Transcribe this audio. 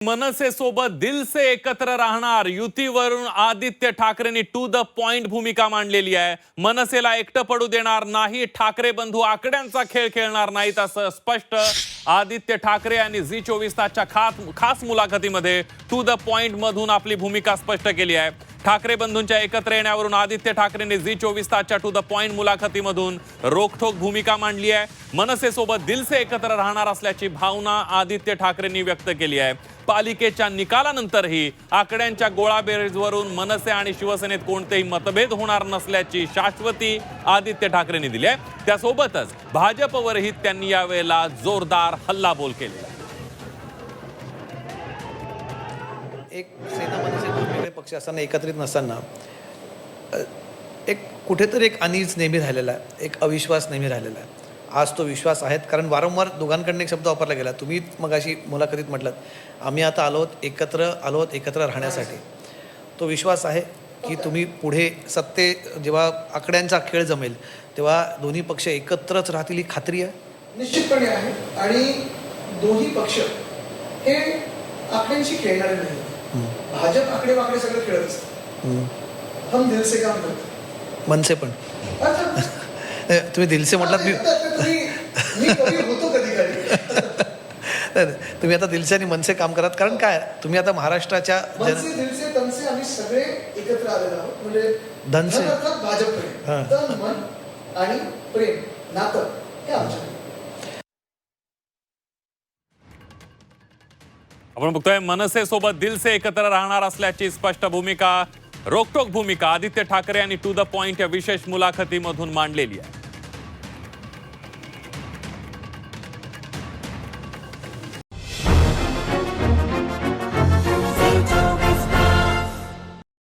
मनसे सोबत दिल से एकत्र राहणार युतीवरून आदित्य ठाकरेंनी टू द पॉइंट भूमिका मांडलेली आहे। मनसेला एकटं पडू देणार नाही, ठाकरे बंधू आकड्यांचा खेळ खेळणार नाहीत असं स्पष्ट आदित्य ठाकरे यांनी झी 24 तासच्या खास मुलाखतीमध्ये टू द पॉइंट मधून आपली भूमिका स्पष्ट केली आहे। ठाकरे बंधूंच्या एकत्र येण्यावरून आदित्य ठाकरेंनी झी 24 तासच्या टू द पॉइंट मुलाखतीमधून रोखठोक भूमिका मांडली आहे। मनसे सोबत दिल से एकत्र राहणार असल्याची भावना आदित्य ठाकरेंनी व्यक्त केली आहे। पालिकेच्या निकालानंतरही आकड्यांच्या गोळाबेरीजवरून मनसे आणि शिवसेनेत कोणतेही मतभेद होणार नसल्याची शाश्वती आदित्य ठाकरेंनी दिली आहे। त्यासोबतच भाजपवरही त्यांनी यावेळेला जोरदार हल्लाबोल केला। एक सेना मनसे दोन वेगळे पक्ष असताना एकत्रित नसताना एक कुठेतरी एक अनीज नेहमी राहिलेला आहे, एक अविश्वास नेहमी राहिलेला आहे। आज तो विश्वास आहे, कारण वारंवार दोघांकडून एक शब्द वापरला गेला। तुम्ही मगाशी मुलाखतीत म्हटलात आम्ही आता आलो आहोत एकत्र राहण्यासाठी। तो विश्वास आहे की तुम्ही पुढे जेव्हा आकड्यांचा खेळ जमेल तेव्हा दोन्ही पक्ष एकत्रच राहतील ही खात्री आहे? निश्चितपणे आहे। आणि दोन्ही पक्ष हे आकड्यांशी खेळणारे नाही। भाजप आकडे वाकडे सगळं खेळत असतं। हम दिल से काम करतो। मनसे पण तुम्ही दिल से म्हटलात, मी कधी होतो कधी तुम्ही आता दिल से आणि मनसे काम करत, कारण काय तुम्ही आता महाराष्ट्राच्या मनसे दिल से तन से आम्ही सगळे एकत्र आलेलो आहोत। म्हणजे धन से भाजपकडे तन मन आणि प्रेम नातं हे आमच्याकडे। आपण बघतोय मनसे सोबत दिल से एकत्र राहणार असल्याची स्पष्ट भूमिका, रोखठोक भूमिका आदित्य ठाकरे यांनी टू द पॉइंट या विशेष मुलाखतीमधून मांडलेली आहे।